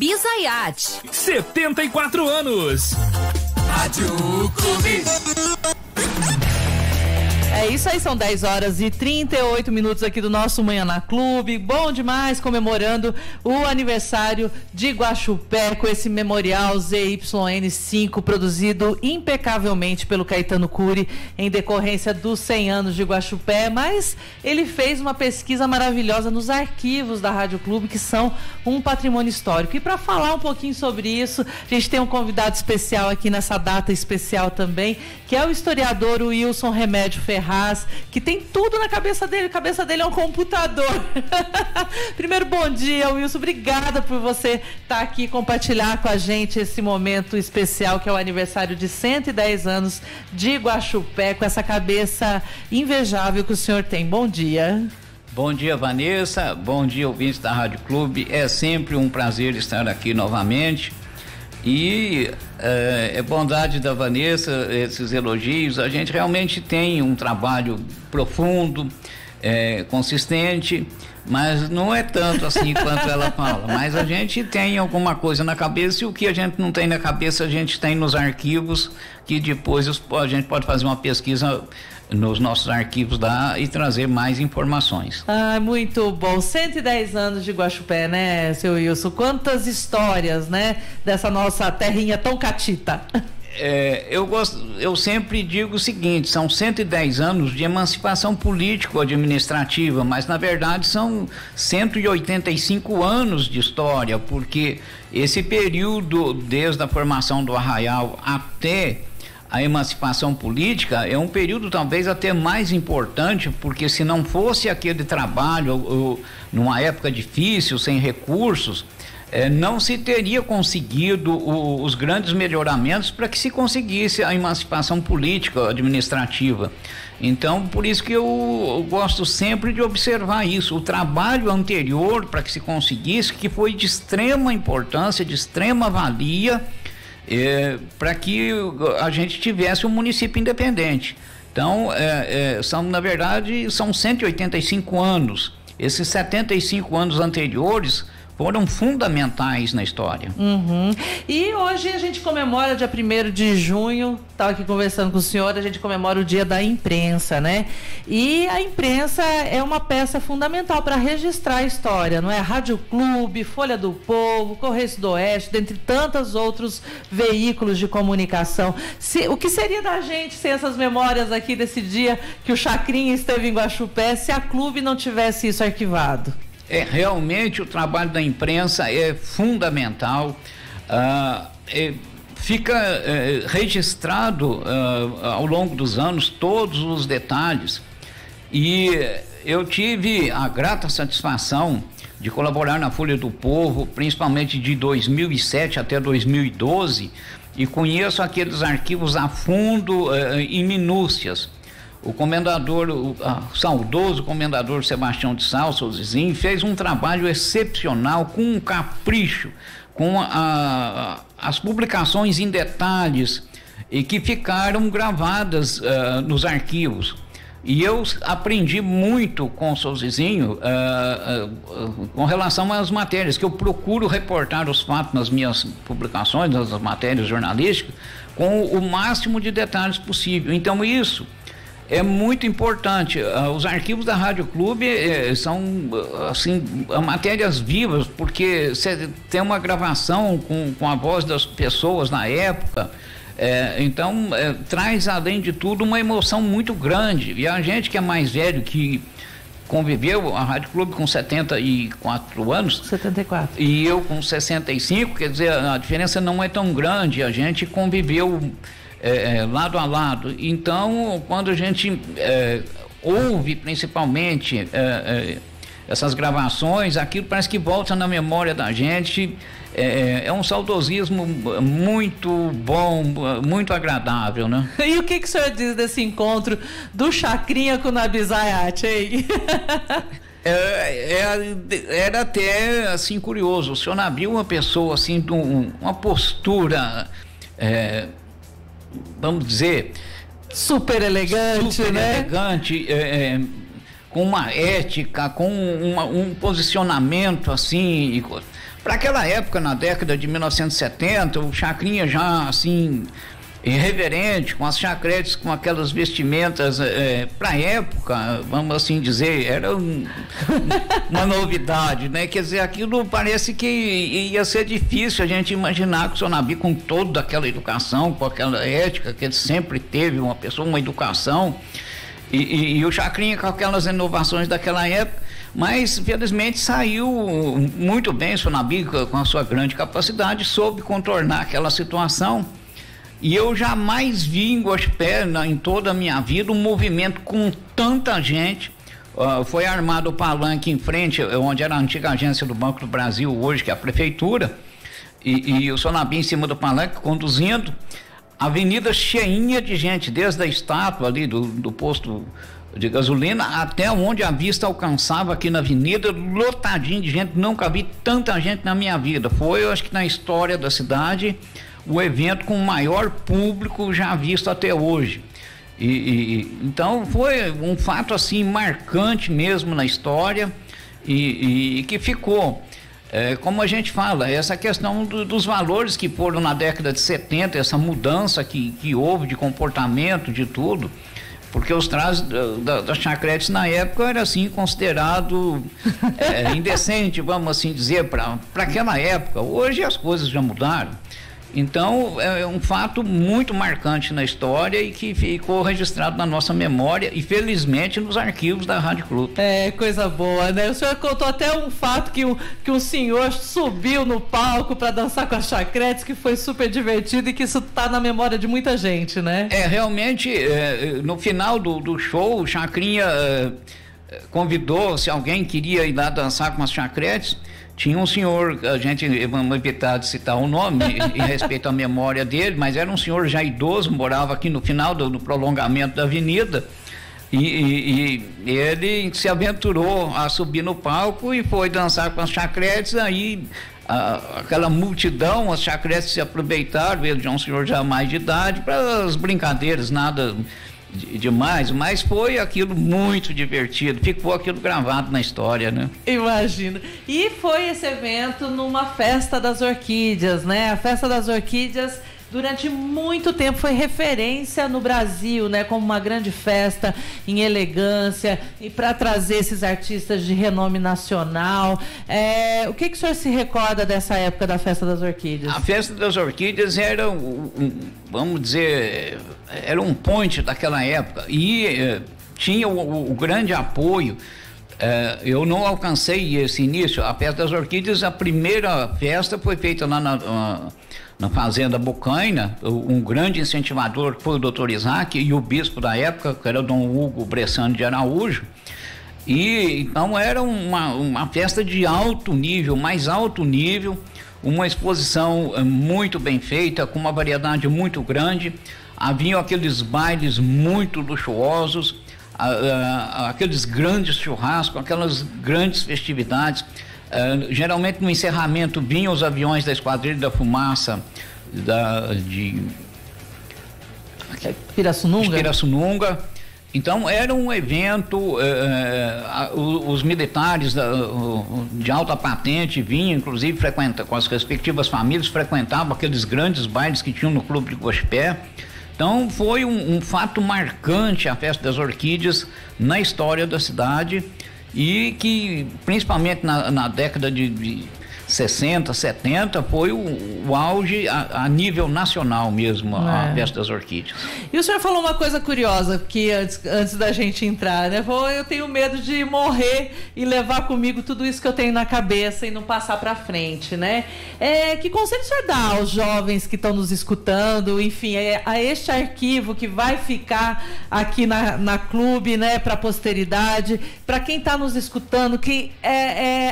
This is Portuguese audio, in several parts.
Bizayat. 74 anos. Rádio Clube. É isso aí, são 10h38 aqui do nosso Manhã na Clube. Bom demais, comemorando o aniversário de Guaxupé com esse memorial ZYN5 produzido impecavelmente pelo Caetano Cury em decorrência dos 100 anos de Guaxupé, mas ele fez uma pesquisa maravilhosa nos arquivos da Rádio Clube, que são um patrimônio histórico. E para falar um pouquinho sobre isso, a gente tem um convidado especial aqui nessa data especial também, que é o historiador Wilson Remédio Ferraz, que tem tudo na cabeça dele. A cabeça dele é um computador. Primeiro, bom dia, Wilson. Obrigada por você estar aqui e compartilhar com a gente esse momento especial, que é o aniversário de 110 anos de Guaxupé, com essa cabeça invejável que o senhor tem. Bom dia. Bom dia, Vanessa. Bom dia, ouvintes da Rádio Clube. É sempre um prazer estar aqui novamente. E é bondade da Vanessa esses elogios. A gente realmente tem um trabalho profundo, consistente, mas não é tanto assim quanto ela fala. Mas a gente tem alguma coisa na cabeça, e o que a gente não tem na cabeça a gente tem nos arquivos, que depois a gente pode fazer uma pesquisa nos nossos arquivos lá e trazer mais informações. Ah, muito bom. 110 anos de Guaxupé, né, seu Wilson? Quantas histórias, né, dessa nossa terrinha tão catita. Eu sempre digo o seguinte: são 110 anos de emancipação político-administrativa, mas na verdade são 185 anos de história, porque esse período, desde a formação do Arraial até a emancipação política, é um período talvez até mais importante, porque se não fosse aquele trabalho numa época difícil, sem recursos, não se teria conseguido os grandes melhoramentos para que se conseguisse a emancipação política administrativa. Então, por isso que eu gosto sempre de observar isso, o trabalho anterior para que se conseguisse, que foi de extrema importância, de extrema valia, para que a gente tivesse um município independente. Então, na verdade, são 185 anos. Esses 75 anos anteriores foram fundamentais na história. Uhum. E hoje a gente comemora, dia 1º de junho, estava aqui conversando com o senhor, a gente comemora o dia da imprensa, né? E a imprensa é uma peça fundamental para registrar a história, não é? Rádio Clube, Folha do Povo, Correio do Oeste, dentre tantos outros veículos de comunicação. O que seria da gente sem essas memórias aqui desse dia que o Chacrinha esteve em Guaxupé, se a Clube não tivesse isso arquivado? Realmente o trabalho da imprensa é fundamental, fica registrado ao longo dos anos todos os detalhes, e eu tive a grata satisfação de colaborar na Folha do Povo, principalmente de 2007 até 2012, e conheço aqueles arquivos a fundo, em minúcias. O comendador, o saudoso comendador Sebastião de Sá, seu Zizinho, fez um trabalho excepcional, com um capricho, com as publicações em detalhes, e que ficaram gravadas nos arquivos. E eu aprendi muito com o seu Zizinho com relação às matérias, que eu procuro reportar os fatos nas minhas publicações, nas matérias jornalísticas, com o máximo de detalhes possível. Então isso é muito importante. Os arquivos da Rádio Clube são, assim, matérias vivas, porque você tem uma gravação com a voz das pessoas na época, então traz, além de tudo, uma emoção muito grande. E a gente que é mais velho, que conviveu, a Rádio Clube com 74 anos. 74. E eu com 65, quer dizer, a diferença não é tão grande, a gente conviveu lado a lado. Então, quando a gente ouve principalmente essas gravações, aquilo parece que volta na memória da gente. É um saudosismo muito bom, muito agradável, né? E o que o senhor diz desse encontro do Chacrinha com o Nabizayat, hein? Era até assim curioso. O senhor Nabil, uma pessoa assim, de uma postura, vamos dizer, super elegante, né? Elegante, com uma ética, com um posicionamento assim, Para aquela época, na década de 1970, o Chacrinha já, assim, irreverente, com as chacretes, com aquelas vestimentas, para a época, vamos assim dizer, era uma novidade, né? Quer dizer, aquilo parece que ia ser difícil a gente imaginar que o Sonabi, com toda aquela educação, com aquela ética que ele sempre teve, uma educação, e o Chacrinha com aquelas inovações daquela época, mas felizmente saiu muito bem o Sonabi, com a sua grande capacidade, soube contornar aquela situação. E eu jamais vi em Guaxupé, em toda a minha vida, um movimento com tanta gente. Foi armado o palanque em frente, onde era a antiga agência do Banco do Brasil, hoje que é a prefeitura, e o Sonabi em cima do palanque conduzindo, a avenida cheinha de gente, desde a estátua ali do posto de gasolina até onde a vista alcançava aqui na avenida, lotadinho de gente. Nunca vi tanta gente na minha vida. Foi, eu acho que na história da cidade, o evento com o maior público já visto até hoje. Então foi um fato assim marcante mesmo na história e que ficou. Como a gente fala, essa questão dos valores que foram na década de 70, essa mudança que houve de comportamento, de tudo, porque os trajes das chacretes na época era assim considerado indecente, vamos assim dizer, para aquela época. Hoje as coisas já mudaram. Então é um fato muito marcante na história e que ficou registrado na nossa memória e felizmente nos arquivos da Rádio Clube. Coisa boa, né? O senhor contou até um fato que um senhor subiu no palco para dançar com as chacretes, que foi super divertido e que isso tá na memória de muita gente, né? Realmente, no final do show, o Chacrinha convidou, se alguém queria ir lá dançar com as chacretes. Tinha um senhor, a gente vamos evitar de citar o nome em respeito à memória dele, mas era um senhor já idoso, morava aqui no final do prolongamento da avenida, e ele se aventurou a subir no palco e foi dançar com as chacretes. Aí aquela multidão, as chacretes se aproveitaram, ele já é um senhor já mais de idade, para as brincadeiras, nada demais, mas foi aquilo muito divertido, ficou aquilo gravado na história, né? Imagino. E foi esse evento numa Festa das Orquídeas, né? A Festa das Orquídeas durante muito tempo foi referência no Brasil, né, como uma grande festa em elegância e para trazer esses artistas de renome nacional. O que o senhor se recorda dessa época da Festa das Orquídeas? A Festa das Orquídeas era vamos dizer, era um ponte daquela época e tinha o grande apoio. Eu não alcancei esse início. A Festa das Orquídeas, a primeira festa foi feita lá na Fazenda Bocaina. Um grande incentivador foi o Dr. Isaac e o bispo da época, que era o Dom Hugo Bressani de Araújo. E então era uma festa de alto nível, mais alto nível, uma exposição muito bem feita, com uma variedade muito grande. Haviam aqueles bailes muito luxuosos, aqueles grandes churrascos, aquelas grandes festividades. Geralmente no encerramento vinham os aviões da Esquadrilha da Fumaça de Pirassununga. Então era um evento, os militares de alta patente vinham, inclusive com as respectivas famílias, frequentavam aqueles grandes bailes que tinham no Clube de Guaxupé. Então foi um fato marcante a Festa das Orquídeas na história da cidade e que principalmente na década de 60, 70 foi o auge a nível nacional mesmo, a Festa das Orquídeas. E o senhor falou uma coisa curiosa que antes da gente entrar, né? Falou, eu tenho medo de morrer e levar comigo tudo isso que eu tenho na cabeça e não passar para frente, né? Que conselho o senhor dá aos jovens que estão nos escutando, enfim, a este arquivo que vai ficar aqui na Clube, né, para a posteridade, para quem está nos escutando, que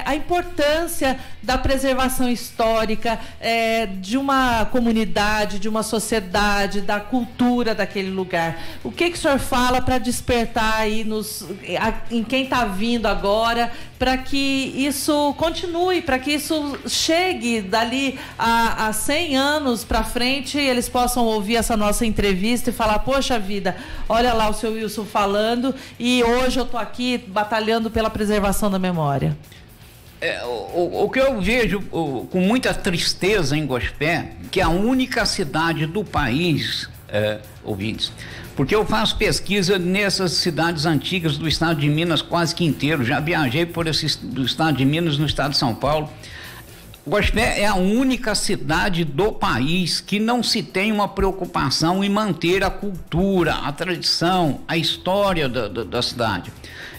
a importância da preservação histórica de uma comunidade, de uma sociedade, da cultura daquele lugar. O que o senhor fala para despertar aí em quem está vindo agora, para que isso continue, para que isso chegue dali a 100 anos para frente, eles possam ouvir essa nossa entrevista e falar, poxa vida, olha lá o seu Wilson falando e hoje eu estou aqui batalhando pela preservação da memória. O que eu vejo com muita tristeza em Gospé, que é a única cidade do país, ouvintes, porque eu faço pesquisa nessas cidades antigas do estado de Minas quase que inteiro, já viajei do estado de Minas no estado de São Paulo. Gospé é a única cidade do país que não se tem uma preocupação em manter a cultura, a tradição, a história da cidade.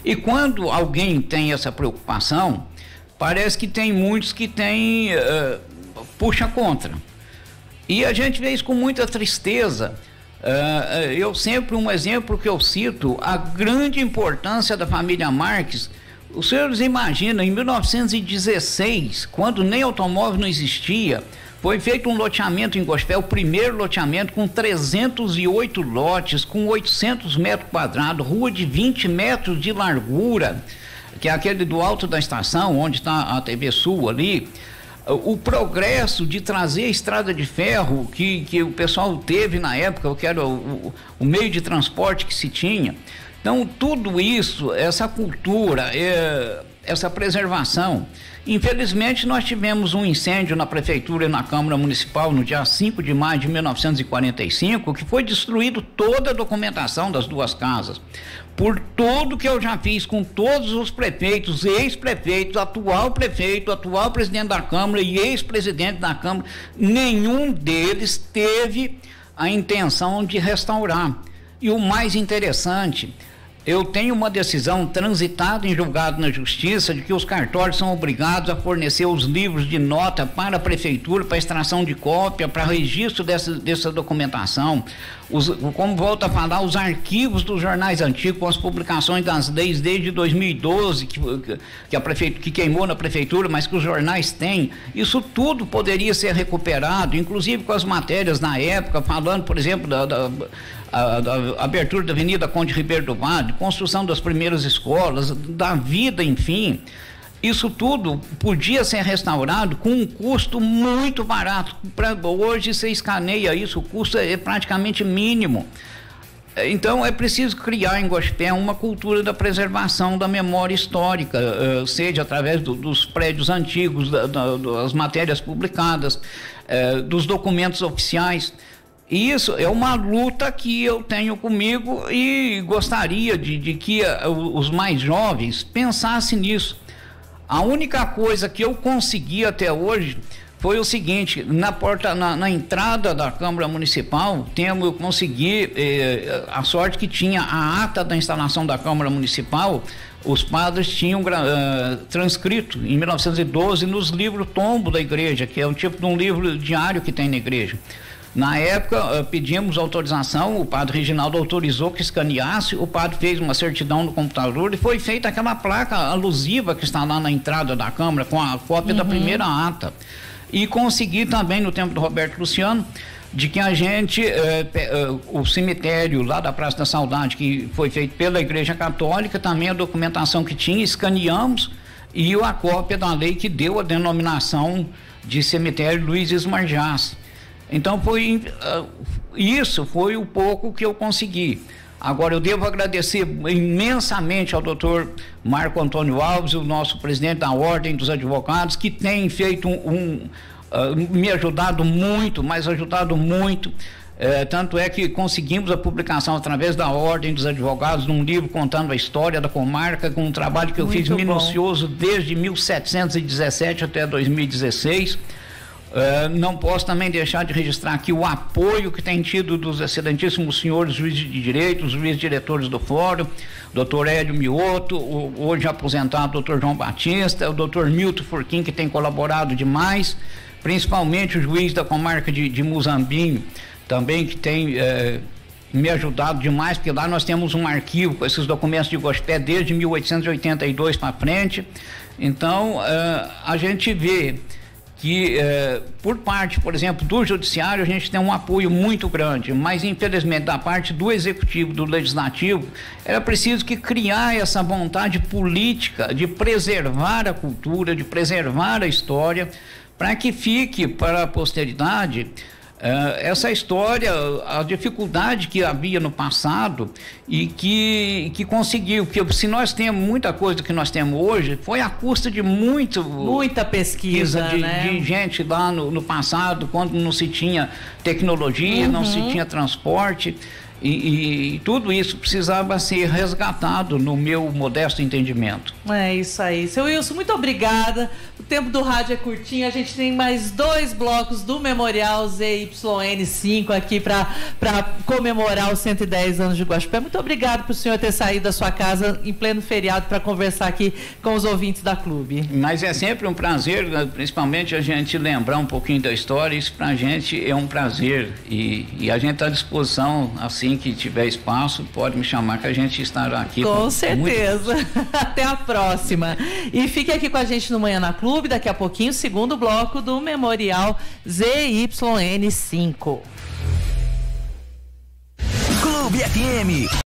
E quando alguém tem essa preocupação, parece que tem muitos que puxa contra. E a gente vê isso com muita tristeza. Um exemplo que eu cito, a grande importância da família Marques. Os senhores imaginam, em 1916, quando nem automóvel não existia, foi feito um loteamento em Gospé, o primeiro loteamento com 308 lotes, com 800 metros quadrados, rua de 20 metros de largura, que é aquele do alto da estação, onde está a TV Sul ali. O progresso de trazer a estrada de ferro que o pessoal teve na época, que era o meio de transporte que se tinha. Então, tudo isso, essa cultura, essa preservação. Infelizmente, nós tivemos um incêndio na prefeitura e na Câmara Municipal no dia 5 de maio de 1945, que foi destruído toda a documentação das duas casas. Por tudo que eu já fiz com todos os prefeitos, ex-prefeitos, atual prefeito, atual presidente da Câmara e ex-presidente da Câmara, nenhum deles teve a intenção de restaurar. E o mais interessante, eu tenho uma decisão transitada em julgado na Justiça de que os cartórios são obrigados a fornecer os livros de nota para a prefeitura, para extração de cópia, para registro dessa documentação. Como volto a falar, os arquivos dos jornais antigos com as publicações das leis desde 2012, que queimou na prefeitura, mas que os jornais têm. Isso tudo poderia ser recuperado, inclusive com as matérias na época, falando, por exemplo, da abertura da Avenida Conde Ribeiro do Vale, construção das primeiras escolas, da vida, enfim. Isso tudo podia ser restaurado com um custo muito barato. Hoje você escaneia isso, o custo é praticamente mínimo. Então é preciso criar em Gospé uma cultura da preservação da memória histórica, seja através dos prédios antigos, das matérias publicadas, dos documentos oficiais. E isso é uma luta que eu tenho comigo e gostaria de que os mais jovens pensassem nisso. A única coisa que eu consegui até hoje foi o seguinte: na entrada da Câmara Municipal, eu consegui a sorte que tinha a ata da instalação da Câmara Municipal, os padres tinham transcrito em 1912 nos livros tombo da igreja, que é um tipo de um livro diário que tem na igreja. Na época, pedimos autorização, o padre Reginaldo autorizou que escaneasse, o padre fez uma certidão no computador e foi feita aquela placa alusiva que está lá na entrada da Câmara, com a cópia da primeira ata. E consegui também, no tempo do Roberto Luciano, de que a gente, o cemitério lá da Praça da Saudade, que foi feito pela Igreja Católica, também a documentação que tinha, escaneamos, e a cópia da lei que deu a denominação de cemitério Luiz Esmarjás. Então isso foi o pouco que eu consegui. Agora eu devo agradecer imensamente ao doutor Marco Antônio Alves, o nosso presidente da Ordem dos Advogados, que tem feito me ajudado muito, mas ajudado muito. Tanto é que conseguimos a publicação através da Ordem dos Advogados de um livro contando a história da comarca, com um trabalho que eu fiz minucioso desde 1717 até 2016. Não posso também deixar de registrar aqui o apoio que tem tido dos excelentíssimos senhores juízes de direito, os juízes diretores do fórum, doutor Hélio Mioto, hoje aposentado doutor João Batista, o doutor Milton Furquim, que tem colaborado demais, principalmente o juiz da comarca de Muzambinho, também que tem me ajudado demais, porque lá nós temos um arquivo com esses documentos de Gospé desde 1882 para frente. Então, a gente vê que por parte, por exemplo, do judiciário, a gente tem um apoio muito grande, mas infelizmente da parte do executivo, do legislativo, era preciso que criar essa vontade política de preservar a cultura, de preservar a história, para que fique para a posteridade essa história, a dificuldade que havia no passado e que conseguiu, porque se nós temos muita coisa que nós temos hoje, foi à custa de muita pesquisa, né? de gente lá no passado, quando não se tinha tecnologia, não se tinha transporte. E tudo isso precisava ser resgatado no meu modesto entendimento. É isso aí. Seu Wilson, muito obrigada. O tempo do rádio é curtinho. A gente tem mais 2 blocos do Memorial ZYN5 aqui para comemorar os 110 anos de Guaxupé. Muito obrigado por o senhor ter saído da sua casa em pleno feriado para conversar aqui com os ouvintes da Clube. Mas é sempre um prazer, principalmente a gente lembrar um pouquinho da história. Isso pra gente é um prazer e a gente está à disposição, assim que tiver espaço, pode me chamar que a gente estará aqui. Com certeza. Até a próxima. E fique aqui com a gente no Manhã na Clube, daqui a pouquinho, segundo bloco do Memorial ZYN5. Clube FM.